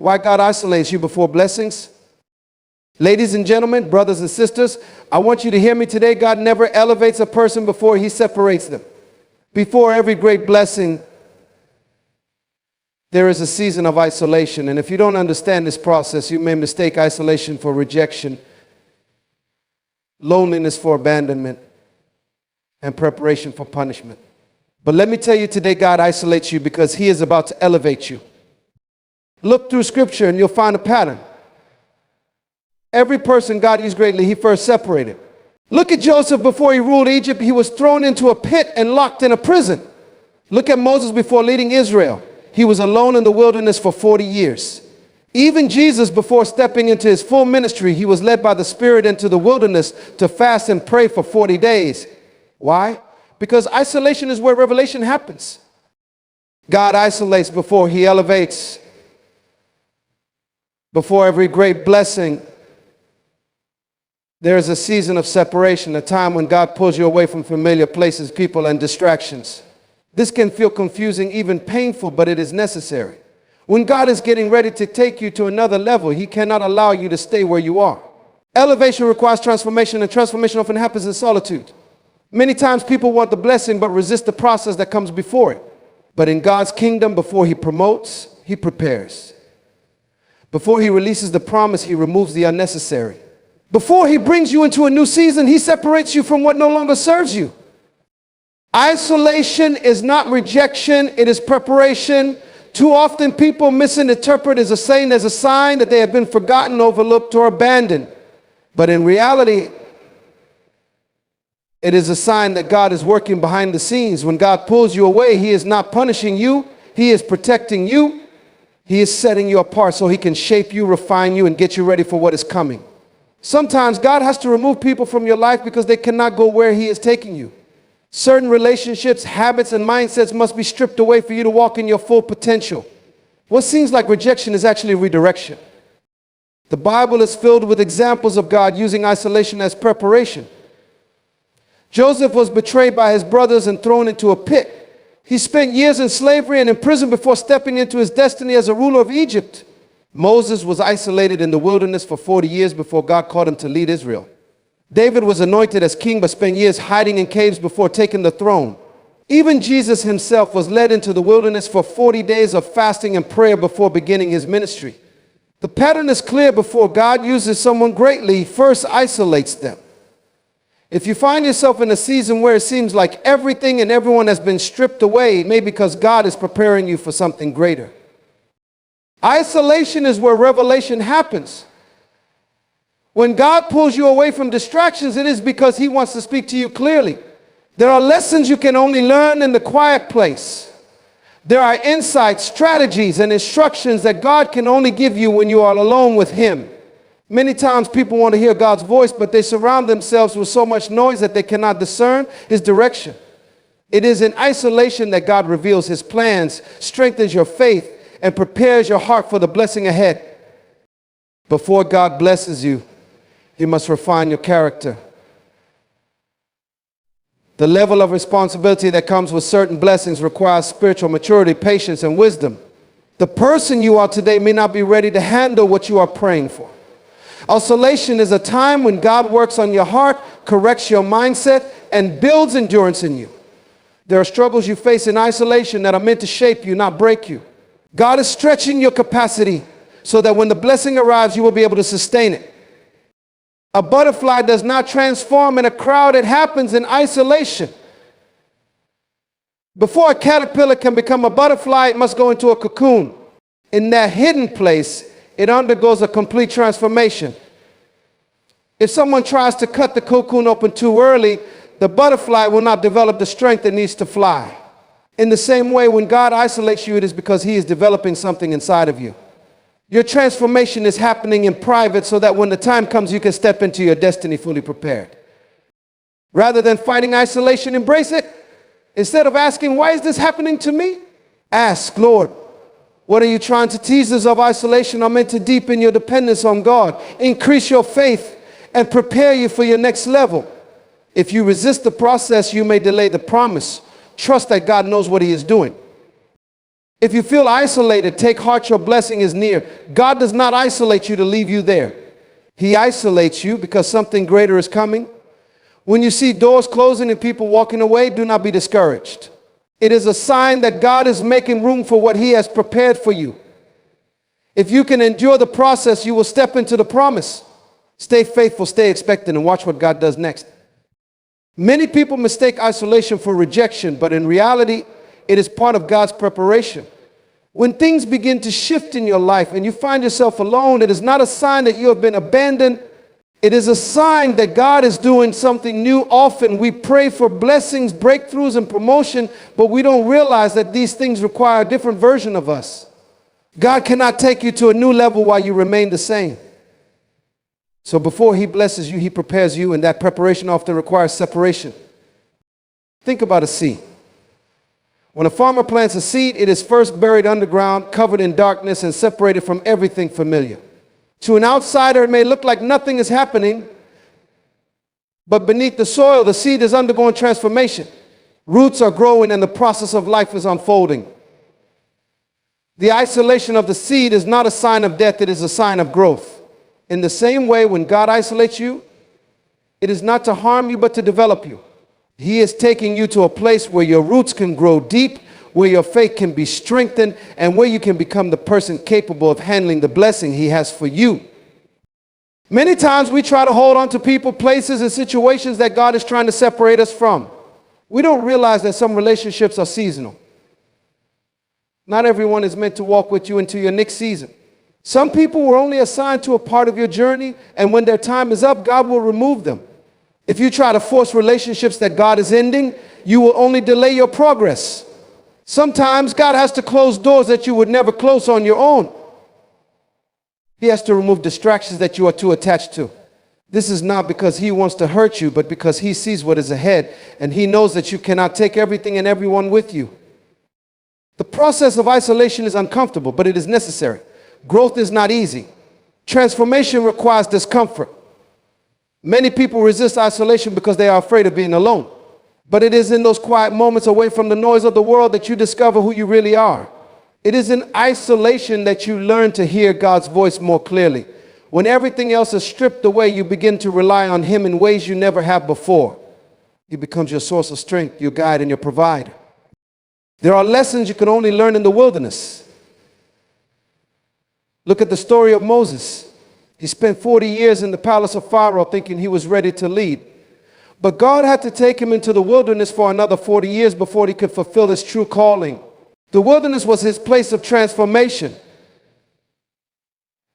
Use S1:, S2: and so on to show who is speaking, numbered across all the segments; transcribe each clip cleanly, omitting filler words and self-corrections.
S1: Why God isolates you before blessings? Ladies and gentlemen, brothers and sisters, I want you to hear me today. God never elevates a person before he separates them. Before every great blessing, there is a season of isolation. And if you don't understand this process, you may mistake isolation for rejection, loneliness for abandonment, and preparation for punishment. But let me tell you today, God isolates you because he is about to elevate you. Look through scripture and you'll find a pattern. Every person God used greatly, he first separated. Look at Joseph before he ruled Egypt. He was thrown into a pit and locked in a prison. Look at Moses before leading Israel. He was alone in the wilderness for 40 years. Even Jesus, before stepping into his full ministry, he was led by the Spirit into the wilderness to fast and pray for 40 days. Why? Because isolation is where revelation happens. God isolates before he elevates. Before every great blessing, there is a season of separation, a time when God pulls you away from familiar places, people, and distractions. This can feel confusing, even painful, but it is necessary. When God is getting ready to take you to another level, he cannot allow you to stay where you are. Elevation requires transformation, and transformation often happens in solitude. Many times people want the blessing but resist the process that comes before it. But in God's kingdom, before he promotes, he prepares. Before he releases the promise, he removes the unnecessary. Before he brings you into a new season, he separates you from what no longer serves you. Isolation is not rejection, it is preparation. Too often people misinterpret as a sign that they have been forgotten, overlooked, or abandoned. But in reality, it is a sign that God is working behind the scenes. When God pulls you away, he is not punishing you, he is protecting you. He is setting you apart so he can shape you, refine you, and get you ready for what is coming. Sometimes God has to remove people from your life because they cannot go where he is taking you. Certain relationships, habits, and mindsets must be stripped away for you to walk in your full potential. What seems like rejection is actually redirection. The Bible is filled with examples of God using isolation as preparation. Joseph was betrayed by his brothers and thrown into a pit. He spent years in slavery and in prison before stepping into his destiny as a ruler of Egypt. Moses was isolated in the wilderness for 40 years before God called him to lead Israel. David was anointed as king but spent years hiding in caves before taking the throne. Even Jesus himself was led into the wilderness for 40 days of fasting and prayer before beginning his ministry. The pattern is clear. Before God uses someone greatly, he first isolates them. If you find yourself in a season where it seems like everything and everyone has been stripped away, it may be because God is preparing you for something greater. Isolation is where revelation happens. When God pulls you away from distractions, it is because he wants to speak to you clearly. There are lessons you can only learn in the quiet place. There are insights, strategies, and instructions that God can only give you when you are alone with him. Many times people want to hear God's voice, but they surround themselves with so much noise that they cannot discern his direction. It is in isolation that God reveals his plans, strengthens your faith, and prepares your heart for the blessing ahead. Before God blesses you, he must refine your character. The level of responsibility that comes with certain blessings requires spiritual maturity, patience, and wisdom. The person you are today may not be ready to handle what you are praying for. Isolation is a time when God works on your heart, corrects your mindset, and builds endurance in you. There are struggles you face in isolation that are meant to shape you, not break you. God is stretching your capacity so that when the blessing arrives, you will be able to sustain it. A butterfly does not transform in a crowd. It happens in isolation. Before a caterpillar can become a butterfly, it must go into a cocoon. In that hidden place, it undergoes a complete transformation. If someone tries to cut the cocoon open too early, the butterfly will not develop the strength it needs to fly. In the same way, when God isolates you, it is because he is developing something inside of you. Your transformation is happening in private so that when the time comes, you can step into your destiny fully prepared. Rather than fighting isolation, embrace it. Instead of asking, why is this happening to me? Ask, Lord, what are you trying to teach us of isolation? I'm meant to deepen your dependence on God, increase your faith, and prepare you for your next level. If you resist the process, you may delay the promise. Trust that God knows what he is doing. If you feel isolated, take heart, your blessing is near. God does not isolate you to leave you there. He isolates you because something greater is coming. When you see doors closing and people walking away, do not be discouraged. It is a sign that God is making room for what he has prepared for you. If you can endure the process, you will step into the promise. Stay faithful, stay expectant, and watch what God does next. Many people mistake isolation for rejection, but in reality, it is part of God's preparation. When things begin to shift in your life and you find yourself alone, it is not a sign that you have been abandoned. It is a sign that God is doing something new. Often we pray for blessings, breakthroughs, and promotion, but we don't realize that these things require a different version of us. God cannot take you to a new level while you remain the same. So before he blesses you, he prepares you, and that preparation often requires separation. Think about a seed. When a farmer plants a seed, it is first buried underground, covered in darkness, and separated from everything familiar. To an outsider, it may look like nothing is happening, but beneath the soil, the seed is undergoing transformation. Roots are growing, and the process of life is unfolding. The isolation of the seed is not a sign of death, it is a sign of growth. In the same way, when God isolates you, it is not to harm you, but to develop you. He is taking you to a place where your roots can grow deep, where your faith can be strengthened, and where you can become the person capable of handling the blessing he has for you. Many times we try to hold on to people, places, and situations that God is trying to separate us from. We don't realize that some relationships are seasonal. Not everyone is meant to walk with you into your next season. Some people were only assigned to a part of your journey, and when their time is up, God will remove them. If you try to force relationships that God is ending, you will only delay your progress. Sometimes God has to close doors that you would never close on your own. He has to remove distractions that you are too attached to. This is not because he wants to hurt you, but because he sees what is ahead, and he knows that you cannot take everything and everyone with you. The process of isolation is uncomfortable, but it is necessary. Growth is not easy. Transformation requires discomfort. Many people resist isolation because they are afraid of being alone. But it is in those quiet moments away from the noise of the world that you discover who you really are. It is in isolation that you learn to hear God's voice more clearly. When everything else is stripped away, you begin to rely on him in ways you never have before. He becomes your source of strength, your guide, and your provider. There are lessons you can only learn in the wilderness. Look at the story of Moses. He spent 40 years in the palace of Pharaoh thinking he was ready to lead. But God had to take him into the wilderness for another 40 years before he could fulfill his true calling. The wilderness was his place of transformation.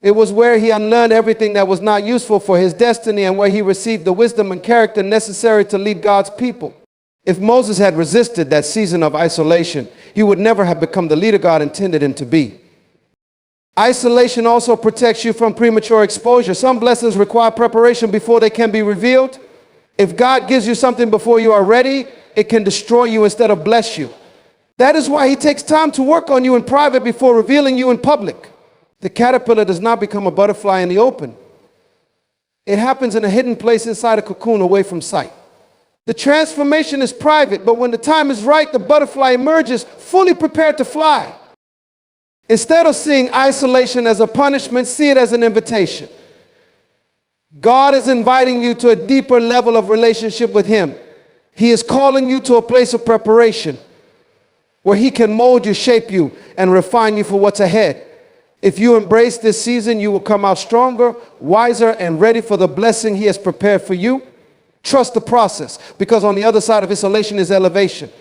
S1: It was where he unlearned everything that was not useful for his destiny and where he received the wisdom and character necessary to lead God's people. If Moses had resisted that season of isolation, he would never have become the leader God intended him to be. Isolation also protects you from premature exposure. Some blessings require preparation before they can be revealed. If God gives you something before you are ready, it can destroy you instead of bless you. That is why he takes time to work on you in private before revealing you in public. The caterpillar does not become a butterfly in the open. It happens in a hidden place inside a cocoon away from sight. The transformation is private, but when the time is right, the butterfly emerges fully prepared to fly. Instead of seeing isolation as a punishment, see it as an invitation. God is inviting you to a deeper level of relationship with him. He is calling you to a place of preparation where he can mold you, shape you, and refine you for what's ahead. If you embrace this season, you will come out stronger, wiser, and ready for the blessing he has prepared for you. Trust the process, because on the other side of isolation is elevation.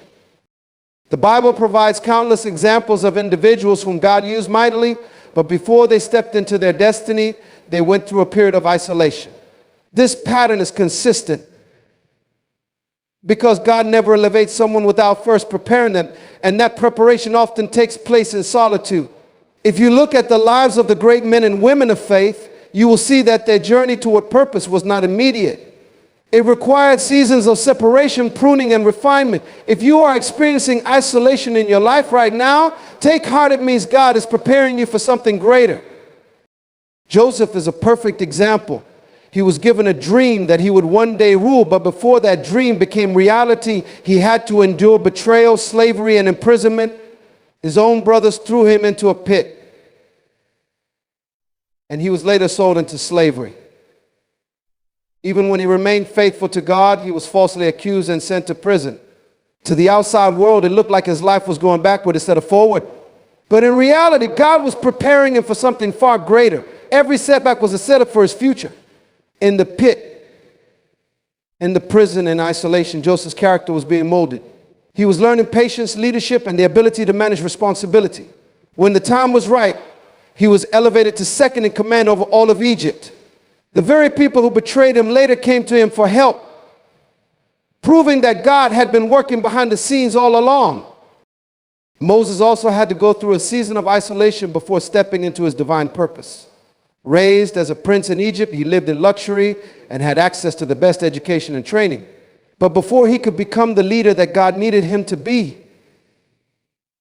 S1: The Bible provides countless examples of individuals whom God used mightily, but before they stepped into their destiny, they went through a period of isolation. This pattern is consistent because God never elevates someone without first preparing them, and that preparation often takes place in solitude. If you look at the lives of the great men and women of faith, you will see that their journey toward purpose was not immediate. It required seasons of separation, pruning, and refinement. If you are experiencing isolation in your life right now, take heart. It means God is preparing you for something greater. Joseph is a perfect example. He was given a dream that he would one day rule, but before that dream became reality, he had to endure betrayal, slavery, and imprisonment. His own brothers threw him into a pit, and he was later sold into slavery. Even when he remained faithful to God, he was falsely accused and sent to prison. To the outside world, it looked like his life was going backward instead of forward. But in reality, God was preparing him for something far greater. Every setback was a setup for his future. In the pit, in the prison, in isolation, Joseph's character was being molded. He was learning patience, leadership, and the ability to manage responsibility. When the time was right, he was elevated to second in command over all of Egypt. The very people who betrayed him later came to him for help, proving that God had been working behind the scenes all along. Moses also had to go through a season of isolation before stepping into his divine purpose. Raised as a prince in Egypt, he lived in luxury and had access to the best education and training. But before he could become the leader that God needed him to be,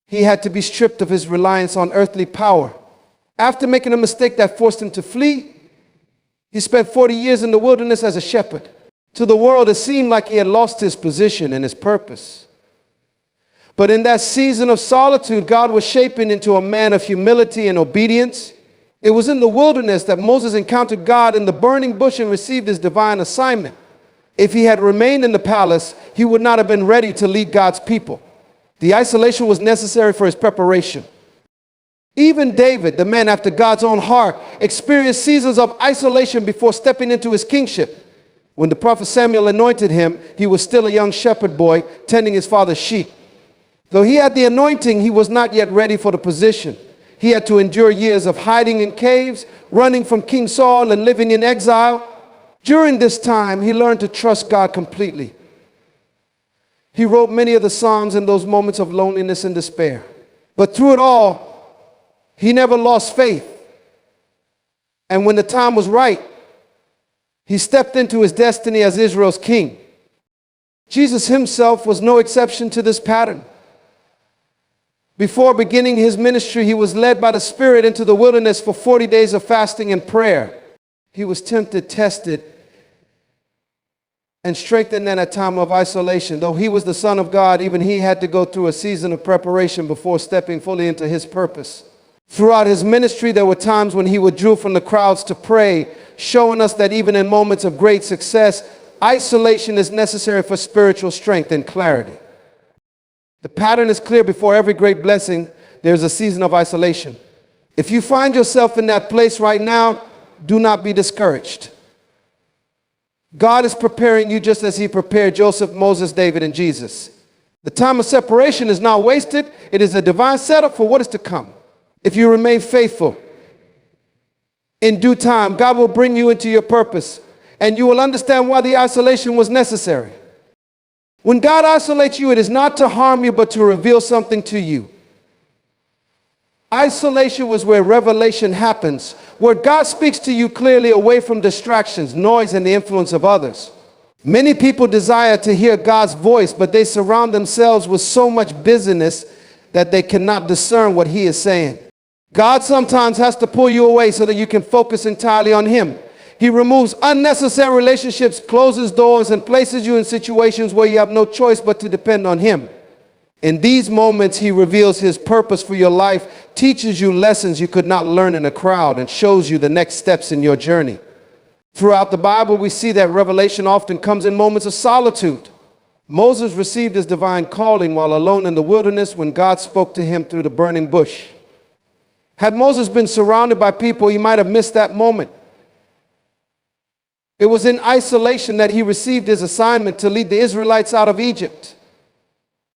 S1: he had to be stripped of his reliance on earthly power. After making a mistake that forced him to flee, he spent 40 years in the wilderness as a shepherd. To the world, it seemed like he had lost his position and his purpose. But in that season of solitude, God was shaping into a man of humility and obedience. It was in the wilderness that Moses encountered God in the burning bush and received his divine assignment. If he had remained in the palace, he would not have been ready to lead God's people. The isolation was necessary for his preparation. Even David, the man after God's own heart, experienced seasons of isolation before stepping into his kingship. When the prophet Samuel anointed him, he was still a young shepherd boy tending his father's sheep. Though he had the anointing, he was not yet ready for the position. He had to endure years of hiding in caves, running from King Saul, and living in exile. During this time, he learned to trust God completely. He wrote many of the Psalms in those moments of loneliness and despair. But through it all, he never lost faith. And when the time was right, he stepped into his destiny as Israel's king. Jesus himself was no exception to this pattern. Before beginning his ministry, he was led by the Spirit into the wilderness for 40 days of fasting and prayer. He was tempted, tested, and strengthened in a time of isolation. Though he was the Son of God, even he had to go through a season of preparation before stepping fully into his purpose. Throughout his ministry, there were times when he withdrew from the crowds to pray, showing us that even in moments of great success, isolation is necessary for spiritual strength and clarity. The pattern is clear. Before every great blessing, there's a season of isolation. If you find yourself in that place right now, do not be discouraged. God is preparing you just as he prepared Joseph, Moses, David, and Jesus. The time of separation is not wasted. It is a divine setup for what is to come. If you remain faithful, in due time, God will bring you into your purpose, and you will understand why the isolation was necessary. When God isolates you, it is not to harm you, but to reveal something to you. Isolation was where revelation happens, where God speaks to you clearly away from distractions, noise, and the influence of others. Many people desire to hear God's voice, but they surround themselves with so much busyness that they cannot discern what he is saying. God sometimes has to pull you away so that you can focus entirely on him. He removes unnecessary relationships, closes doors, and places you in situations where you have no choice but to depend on him. In these moments, he reveals his purpose for your life, teaches you lessons you could not learn in a crowd, and shows you the next steps in your journey. Throughout the Bible, we see that revelation often comes in moments of solitude. Moses received his divine calling while alone in the wilderness when God spoke to him through the burning bush. Had Moses been surrounded by people, he might have missed that moment. It was in isolation that he received his assignment to lead the Israelites out of Egypt.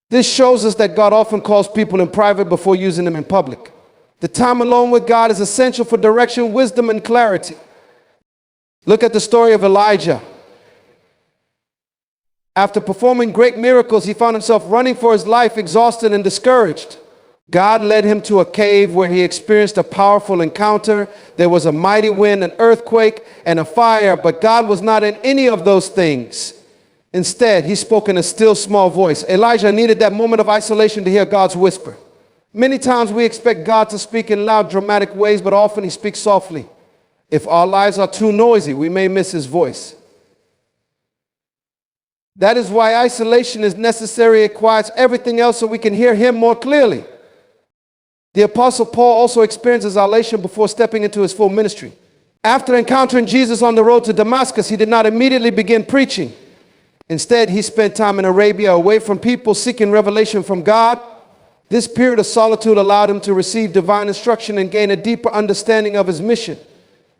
S1: This shows us that God often calls people in private before using them in public. The time alone with God is essential for direction, wisdom, and clarity. Look at the story of Elijah. After performing great miracles, he found himself running for his life, exhausted and discouraged. God led him to a cave where he experienced a powerful encounter. There was a mighty wind, an earthquake, and a fire, but God was not in any of those things. Instead, he spoke in a still small voice. Elijah needed that moment of isolation to hear God's whisper. Many times we expect God to speak in loud, dramatic ways, but often he speaks softly. If our lives are too noisy, we may miss his voice. That is why isolation is necessary. It quiets everything else so we can hear him more clearly. The Apostle Paul also experienced isolation before stepping into his full ministry. After encountering Jesus on the road to Damascus, he did not immediately begin preaching. Instead, he spent time in Arabia away from people seeking revelation from God. This period of solitude allowed him to receive divine instruction and gain a deeper understanding of his mission.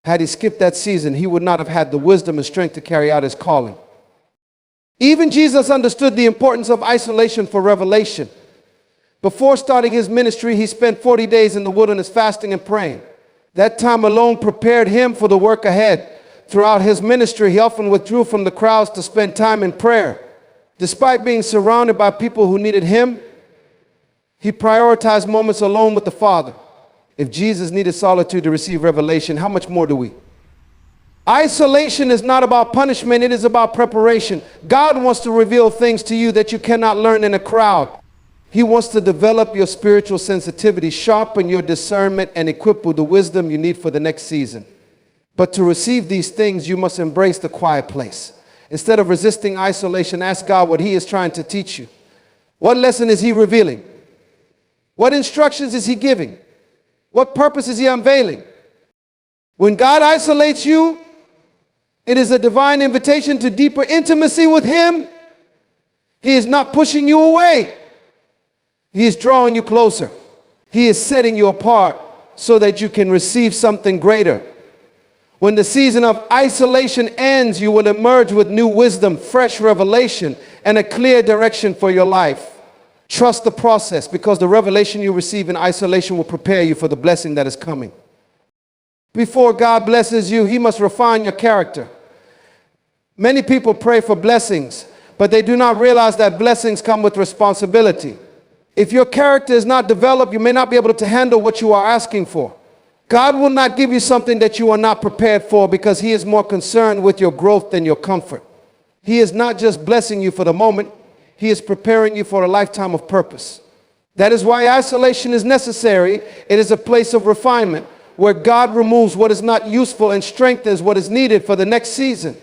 S1: Had he skipped that season, he would not have had the wisdom and strength to carry out his calling. Even Jesus understood the importance of isolation for revelation. Before starting his ministry, he spent 40 days in the wilderness fasting and praying. That time alone prepared him for the work ahead. Throughout his ministry, he often withdrew from the crowds to spend time in prayer. Despite being surrounded by people who needed him, he prioritized moments alone with the Father. If Jesus needed solitude to receive revelation, how much more do we? Isolation is not about punishment, it is about preparation. God wants to reveal things to you that you cannot learn in a crowd. He wants to develop your spiritual sensitivity, sharpen your discernment, and equip you with the wisdom you need for the next season. But to receive these things, you must embrace the quiet place. Instead of resisting isolation, ask God what He is trying to teach you. What lesson is He revealing? What instructions is He giving? What purpose is He unveiling? When God isolates you, it is a divine invitation to deeper intimacy with Him. He is not pushing you away. He is drawing you closer. He is setting you apart so that you can receive something greater. When the season of isolation ends, you will emerge with new wisdom, fresh revelation, and a clear direction for your life. Trust the process, because the revelation you receive in isolation will prepare you for the blessing that is coming. Before God blesses you, He must refine your character. Many people pray for blessings, but they do not realize that blessings come with responsibility. If your character is not developed, you may not be able to handle what you are asking for. God will not give you something that you are not prepared for, because He is more concerned with your growth than your comfort. He is not just blessing you for the moment. He is preparing you for a lifetime of purpose. That is why isolation is necessary. It is a place of refinement where God removes what is not useful and strengthens what is needed for the next season.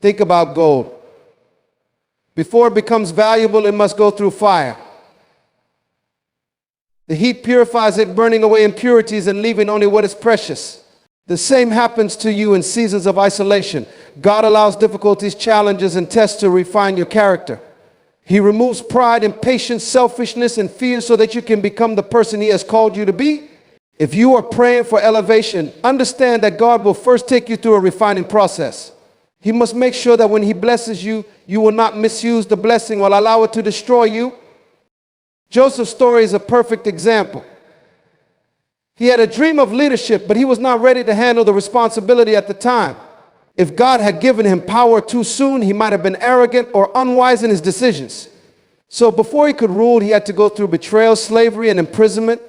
S1: Think about gold. Before it becomes valuable, it must go through fire. The heat purifies it, burning away impurities and leaving only what is precious. The same happens to you in seasons of isolation. God allows difficulties, challenges, and tests to refine your character. He removes pride, impatience, selfishness, and fear so that you can become the person He has called you to be. If you are praying for elevation, understand that God will first take you through a refining process. He must make sure that when He blesses you, you will not misuse the blessing or allow it to destroy you. Joseph's story is a perfect example. He had a dream of leadership, but he was not ready to handle the responsibility at the time. If God had given him power too soon, he might have been arrogant or unwise in his decisions. So before he could rule, he had to go through betrayal, slavery, and imprisonment.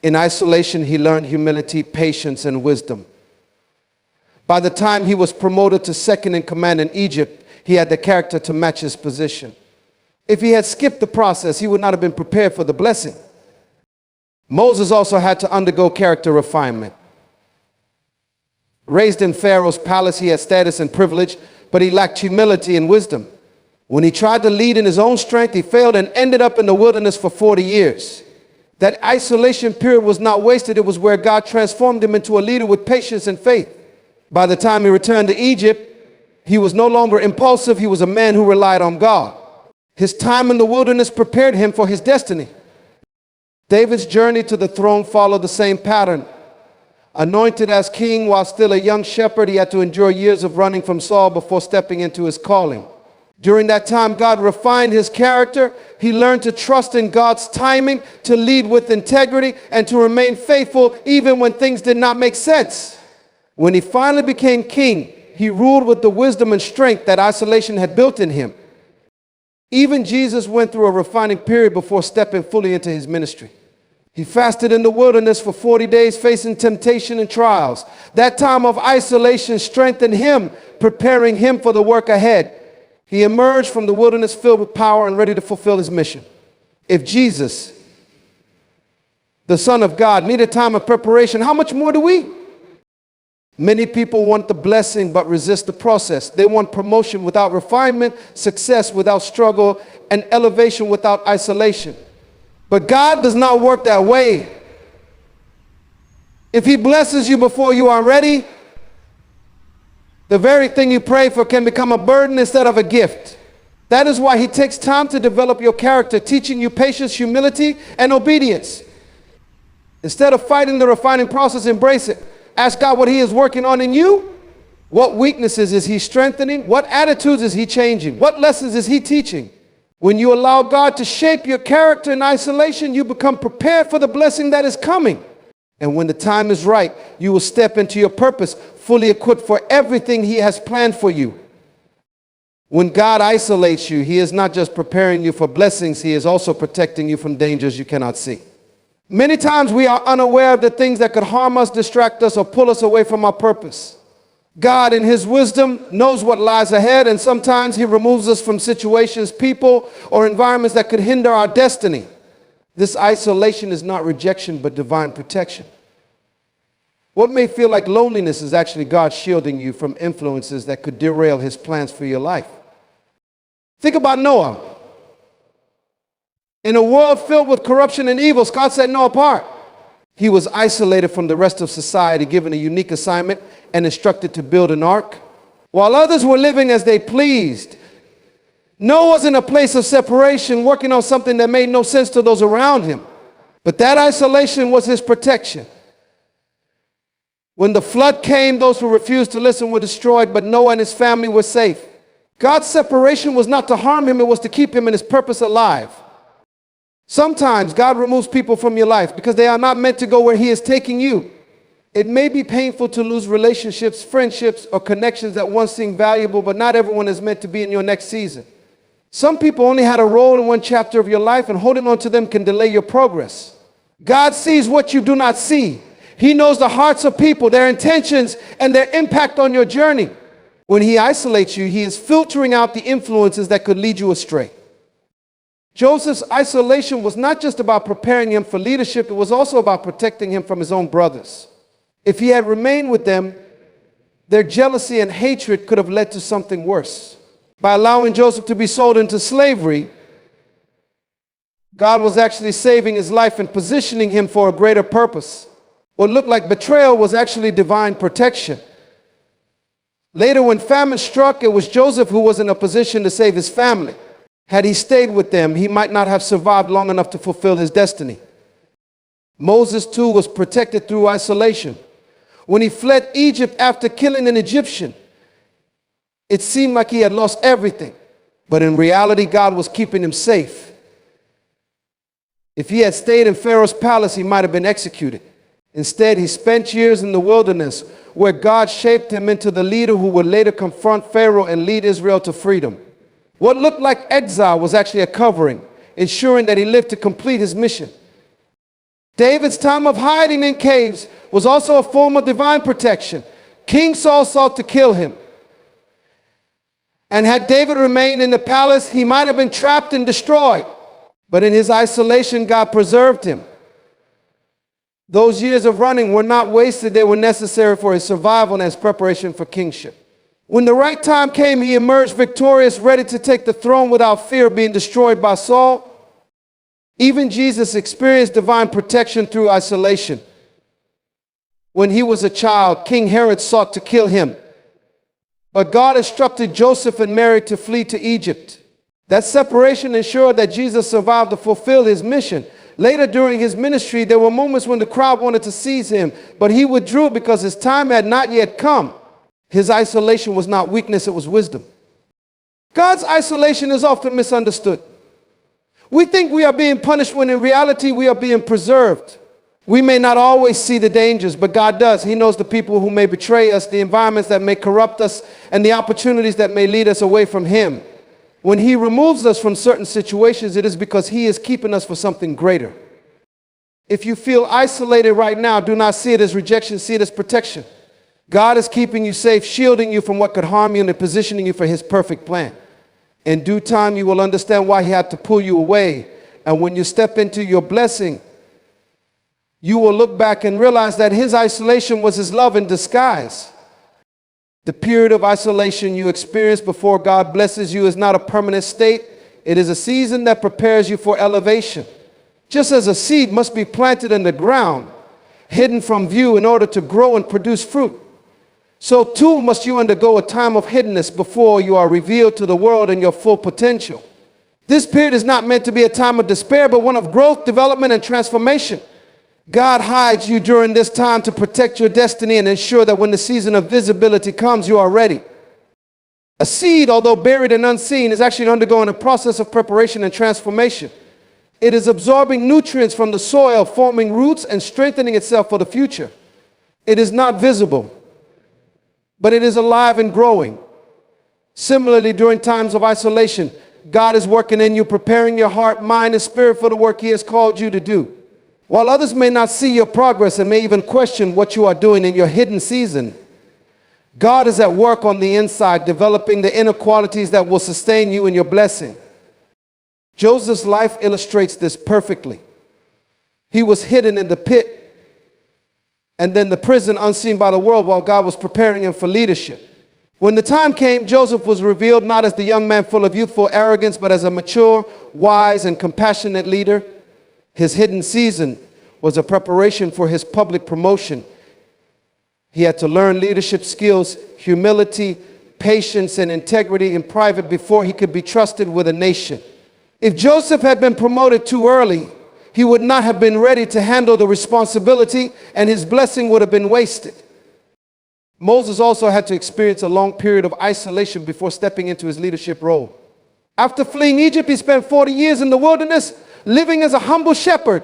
S1: In isolation, he learned humility, patience, and wisdom. By the time he was promoted to second in command in Egypt, he had the character to match his position. If he had skipped the process, he would not have been prepared for the blessing. Moses also had to undergo character refinement. Raised in Pharaoh's palace, he had status and privilege, but he lacked humility and wisdom. When he tried to lead in his own strength, he failed and ended up in the wilderness for 40 years. That isolation period was not wasted. It was where God transformed him into a leader with patience and faith. By the time he returned to Egypt, he was no longer impulsive. He was a man who relied on God. His time in the wilderness prepared him for his destiny. David's journey to the throne followed the same pattern. Anointed as king while still a young shepherd, he had to endure years of running from Saul before stepping into his calling. During that time, God refined his character. He learned to trust in God's timing, to lead with integrity, and to remain faithful even when things did not make sense. When he finally became king, he ruled with the wisdom and strength that isolation had built in him. Even Jesus went through a refining period before stepping fully into his ministry. He fasted in the wilderness for 40 days, facing temptation and trials. That time of isolation strengthened him, preparing him for the work ahead. He emerged from the wilderness filled with power and ready to fulfill his mission. If Jesus, the Son of God, needed time of preparation, how much more do we? Many people want the blessing but resist the process. They want promotion without refinement, success without struggle, and elevation without isolation. But God does not work that way. If he blesses you before you are ready, the very thing you pray for can become a burden instead of a gift. That is why he takes time to develop your character, teaching you patience, humility, and obedience. Instead of fighting the refining process, embrace it. Ask God what he is working on in you. What weaknesses is he strengthening? What attitudes is he changing? What lessons is he teaching? When you allow God to shape your character in isolation, you become prepared for the blessing that is coming. And when the time is right, you will step into your purpose, fully equipped for everything he has planned for you. When God isolates you, he is not just preparing you for blessings, he is also protecting you from dangers you cannot see. Many times we are unaware of the things that could harm us, distract us, or pull us away from our purpose. God, in his wisdom, knows what lies ahead, and sometimes he removes us from situations, people, or environments that could hinder our destiny. This isolation is not rejection, but divine protection. What may feel like loneliness is actually God shielding you from influences that could derail his plans for your life. Think about Noah. In a world filled with corruption and evil, God set Noah apart. He was isolated from the rest of society, given a unique assignment, and instructed to build an ark. While others were living as they pleased, Noah was in a place of separation, working on something that made no sense to those around him. But that isolation was his protection. When the flood came, those who refused to listen were destroyed, but Noah and his family were safe. God's separation was not to harm him, it was to keep him and his purpose alive. Sometimes God removes people from your life because they are not meant to go where he is taking you. It may be painful to lose relationships, friendships, or connections that once seemed valuable, but not everyone is meant to be in your next season. Some people only had a role in one chapter of your life, and holding on to them can delay your progress. God sees what you do not see. He knows the hearts of people, their intentions, and their impact on your journey. When he isolates you, he is filtering out the influences that could lead you astray. Joseph's isolation was not just about preparing him for leadership, it was also about protecting him from his own brothers. If he had remained with them, their jealousy and hatred could have led to something worse. By allowing Joseph to be sold into slavery, God was actually saving his life and positioning him for a greater purpose. What looked like betrayal was actually divine protection. Later, when famine struck, it was Joseph who was in a position to save his family. Had he stayed with them, he might not have survived long enough to fulfill his destiny. Moses, too, was protected through isolation. When he fled Egypt after killing an Egyptian, it seemed like he had lost everything. But in reality, God was keeping him safe. If he had stayed in Pharaoh's palace, he might have been executed. Instead, he spent years in the wilderness, where God shaped him into the leader who would later confront Pharaoh and lead Israel to freedom. What looked like exile was actually a covering, ensuring that he lived to complete his mission. David's time of hiding in caves was also a form of divine protection. King Saul sought to kill him. And had David remained in the palace, he might have been trapped and destroyed. But in his isolation, God preserved him. Those years of running were not wasted, they were necessary for his survival and as preparation for kingship. When the right time came, he emerged victorious, ready to take the throne without fear of being destroyed by Saul. Even Jesus experienced divine protection through isolation. When he was a child, King Herod sought to kill him. But God instructed Joseph and Mary to flee to Egypt. That separation ensured that Jesus survived to fulfill his mission. Later during his ministry, there were moments when the crowd wanted to seize him, but he withdrew because his time had not yet come. His isolation was not weakness, it was wisdom. God's isolation is often misunderstood. We think we are being punished when in reality we are being preserved. We may not always see the dangers, but God does. He knows the people who may betray us, the environments that may corrupt us, and the opportunities that may lead us away from him. When he removes us from certain situations, it is because he is keeping us for something greater. If you feel isolated right now, do not see it as rejection, see it as protection. God is keeping you safe, shielding you from what could harm you and positioning you for his perfect plan. In due time, you will understand why he had to pull you away. And when you step into your blessing, you will look back and realize that his isolation was his love in disguise. The period of isolation you experience before God blesses you is not a permanent state. It is a season that prepares you for elevation. Just as a seed must be planted in the ground, hidden from view in order to grow and produce fruit, so too must you undergo a time of hiddenness before you are revealed to the world in your full potential. This period is not meant to be a time of despair, but one of growth, development, and transformation. God hides you during this time to protect your destiny and ensure that when the season of visibility comes, you are ready. A seed, although buried and unseen, is actually undergoing a process of preparation and transformation. It is absorbing nutrients from the soil, forming roots, and strengthening itself for the future. It is not visible, but it is alive and growing. Similarly, during times of isolation, God is working in you, preparing your heart, mind, and spirit for the work He has called you to do. While others may not see your progress and may even question what you are doing in your hidden season, God is at work on the inside, developing the inner qualities that will sustain you in your blessing. Joseph's life illustrates this perfectly. He was hidden in the pit and then the prison, unseen by the world, while God was preparing him for leadership. When the time came, Joseph was revealed not as the young man full of youthful arrogance, but as a mature, wise, and compassionate leader. His hidden season was a preparation for his public promotion. He had to learn leadership skills, humility, patience, and integrity in private before he could be trusted with a nation. If Joseph had been promoted too early, he would not have been ready to handle the responsibility, and his blessing would have been wasted. Moses also had to experience a long period of isolation before stepping into his leadership role. After fleeing Egypt, he spent 40 years in the wilderness, living as a humble shepherd.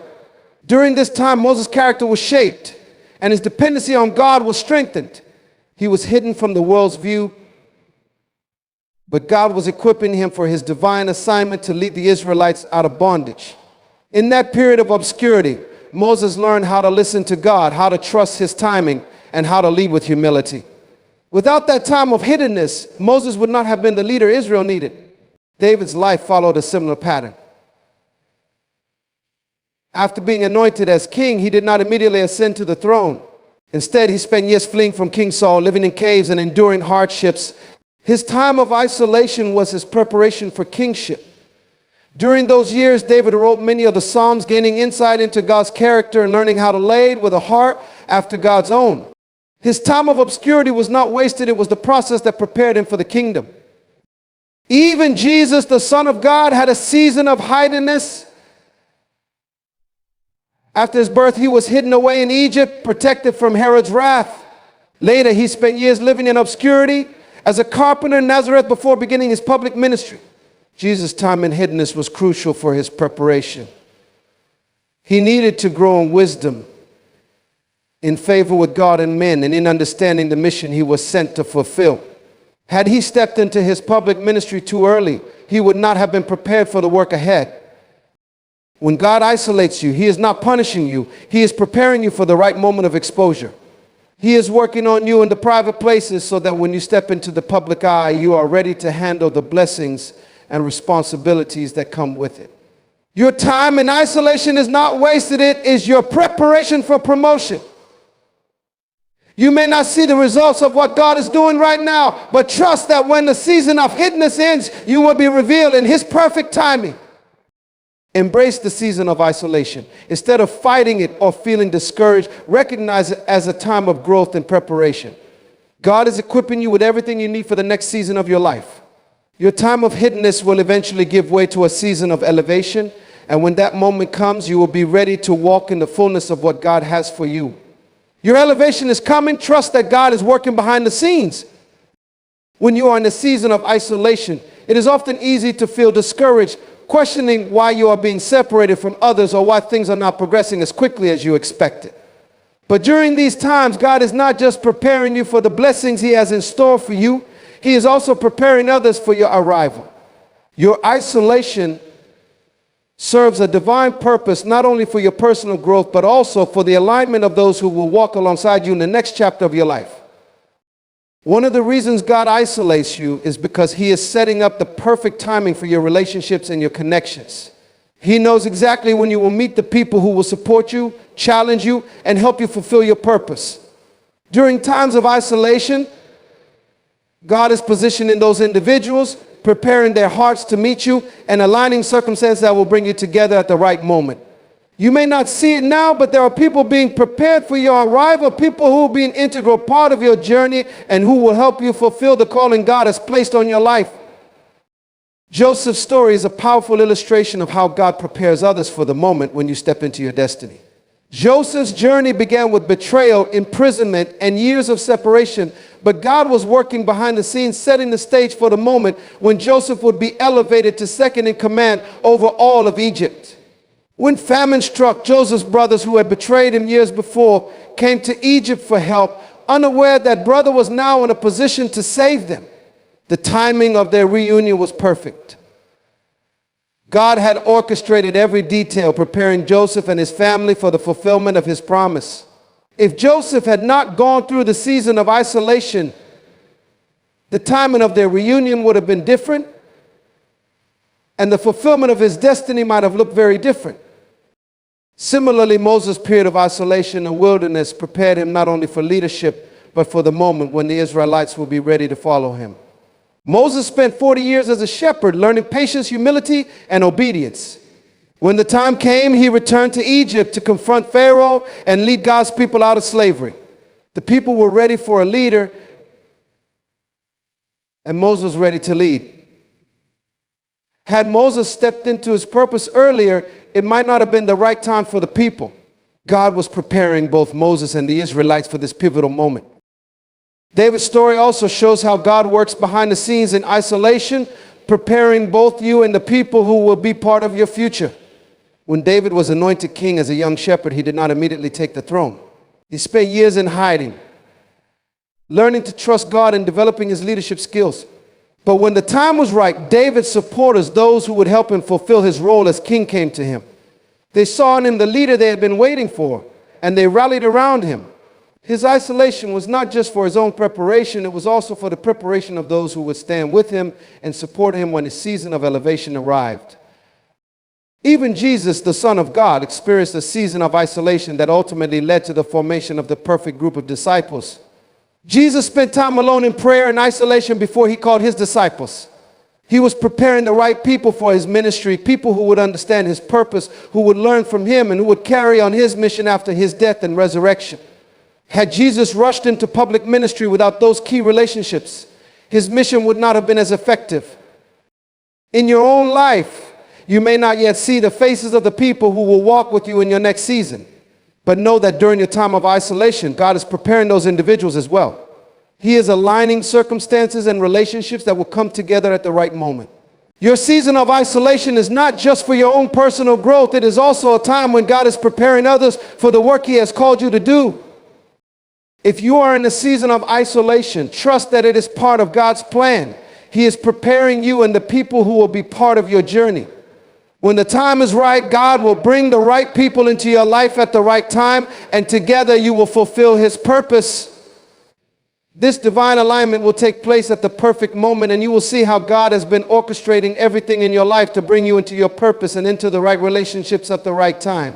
S1: During this time, Moses' character was shaped, and his dependency on God was strengthened. He was hidden from the world's view, but God was equipping him for his divine assignment to lead the Israelites out of bondage. In that period of obscurity, Moses learned how to listen to God, how to trust his timing, and how to lead with humility. Without that time of hiddenness, Moses would not have been the leader Israel needed. David's life followed a similar pattern. After being anointed as king, he did not immediately ascend to the throne. Instead, he spent years fleeing from King Saul, living in caves and enduring hardships. His time of isolation was his preparation for kingship. During those years, David wrote many of the Psalms, gaining insight into God's character and learning how to lead with a heart after God's own. His time of obscurity was not wasted. It was the process that prepared him for the kingdom. Even Jesus, the Son of God, had a season of hiddenness. After his birth, he was hidden away in Egypt, protected from Herod's wrath. Later, he spent years living in obscurity as a carpenter in Nazareth before beginning his public ministry. Jesus' time in hiddenness was crucial for his preparation. He needed to grow in wisdom, in favor with God and men, and in understanding the mission he was sent to fulfill. Had he stepped into his public ministry too early, he would not have been prepared for the work ahead. When God isolates you, He is not punishing you. He is preparing you for the right moment of exposure. He is working on you in the private places so that when you step into the public eye, you are ready to handle the blessings and responsibilities that come with it. Your time in isolation is not wasted. It is your preparation for promotion. You may not see the results of what God is doing right now, but trust that when the season of hiddenness ends, you will be revealed in His perfect timing. Embrace the season of isolation. Instead of fighting it or feeling discouraged, recognize it as a time of growth and preparation. God is equipping you with everything you need for the next season of your life. Your time of hiddenness will eventually give way to a season of elevation, and when that moment comes, you will be ready to walk in the fullness of what God has for you. Your elevation is coming. Trust that God is working behind the scenes. When you are in a season of isolation, it is often easy to feel discouraged, questioning why you are being separated from others or why things are not progressing as quickly as you expected. But during these times, God is not just preparing you for the blessings He has in store for you, He is also preparing others for your arrival. Your isolation serves a divine purpose not only for your personal growth, but also for the alignment of those who will walk alongside you in the next chapter of your life. One of the reasons God isolates you is because He is setting up the perfect timing for your relationships and your connections. He knows exactly when you will meet the people who will support you, challenge you, and help you fulfill your purpose. During times of isolation, God is positioning those individuals, preparing their hearts to meet you, and aligning circumstances that will bring you together at the right moment. You may not see it now, but there are people being prepared for your arrival, people who will be an integral part of your journey and who will help you fulfill the calling God has placed on your life. Joseph's story is a powerful illustration of how God prepares others for the moment when you step into your destiny. Joseph's journey began with betrayal, imprisonment, and years of separation, but God was working behind the scenes, setting the stage for the moment when Joseph would be elevated to second in command over all of Egypt. When famine struck, Joseph's brothers, who had betrayed him years before, came to Egypt for help, unaware that brother was now in a position to save them. The timing of their reunion was perfect. God had orchestrated every detail, preparing Joseph and his family for the fulfillment of his promise. If Joseph had not gone through the season of isolation, the timing of their reunion would have been different, and the fulfillment of his destiny might have looked very different. Similarly, Moses' period of isolation and wilderness prepared him not only for leadership, but for the moment when the Israelites will be ready to follow him. Moses spent 40 years as a shepherd, learning patience, humility, and obedience. When the time came, he returned to Egypt to confront Pharaoh and lead God's people out of slavery. The people were ready for a leader, and Moses was ready to lead. Had Moses stepped into his purpose earlier, it might not have been the right time for the people. God was preparing both Moses and the Israelites for this pivotal moment. David's story also shows how God works behind the scenes in isolation, preparing both you and the people who will be part of your future. When David was anointed king as a young shepherd, he did not immediately take the throne. He spent years in hiding, learning to trust God and developing his leadership skills. But when the time was right, David's supporters, those who would help him fulfill his role as king, came to him. They saw in him the leader they had been waiting for, and they rallied around him. His isolation was not just for his own preparation, it was also for the preparation of those who would stand with him and support him when his season of elevation arrived. Even Jesus, the Son of God, experienced a season of isolation that ultimately led to the formation of the perfect group of disciples. Jesus spent time alone in prayer and isolation before he called his disciples. He was preparing the right people for his ministry, people who would understand his purpose, who would learn from him, and who would carry on his mission after his death and resurrection. Had Jesus rushed into public ministry without those key relationships, his mission would not have been as effective. In your own life, you may not yet see the faces of the people who will walk with you in your next season. But know that during your time of isolation, God is preparing those individuals as well. He is aligning circumstances and relationships that will come together at the right moment. Your season of isolation is not just for your own personal growth. It is also a time when God is preparing others for the work he has called you to do. If you are in a season of isolation, trust that it is part of God's plan. He is preparing you and the people who will be part of your journey. When the time is right, God will bring the right people into your life at the right time, and together you will fulfill his purpose. This divine alignment will take place at the perfect moment, and you will see how God has been orchestrating everything in your life to bring you into your purpose and into the right relationships at the right time.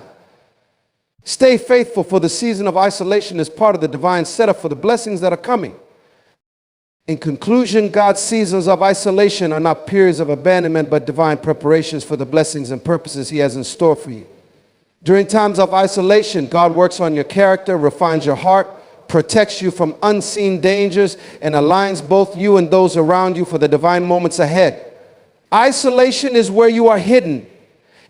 S1: Stay faithful, for the season of isolation is part of the divine setup for the blessings that are coming. In conclusion, God's seasons of isolation are not periods of abandonment, but divine preparations for the blessings and purposes he has in store for you. During times of isolation, God works on your character, refines your heart, protects you from unseen dangers, and aligns both you and those around you for the divine moments ahead. Isolation is where you are hidden,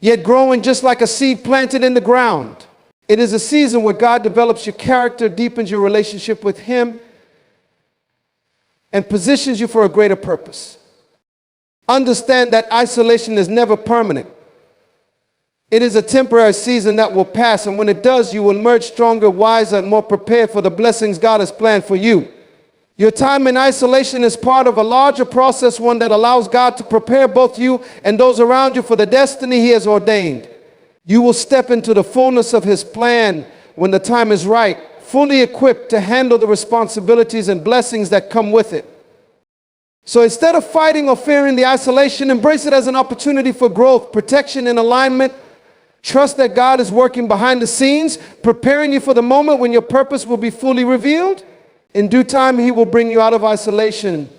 S1: yet growing just like a seed planted in the ground. It is a season where God develops your character, deepens your relationship with him, and positions you for a greater purpose. Understand that isolation is never permanent. It is a temporary season that will pass, and when it does, you will emerge stronger, wiser, and more prepared for the blessings God has planned for you. Your time in isolation is part of a larger process, one that allows God to prepare both you and those around you for the destiny he has ordained. You will step into the fullness of his plan when the time is right, fully equipped to handle the responsibilities and blessings that come with it. So instead of fighting or fearing the isolation, embrace it as an opportunity for growth, protection, and alignment. Trust that God is working behind the scenes, preparing you for the moment when your purpose will be fully revealed. In due time, he will bring you out of isolation.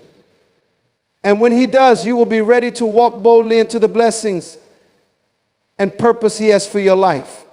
S1: And when he does, you will be ready to walk boldly into the blessings and purpose he has for your life.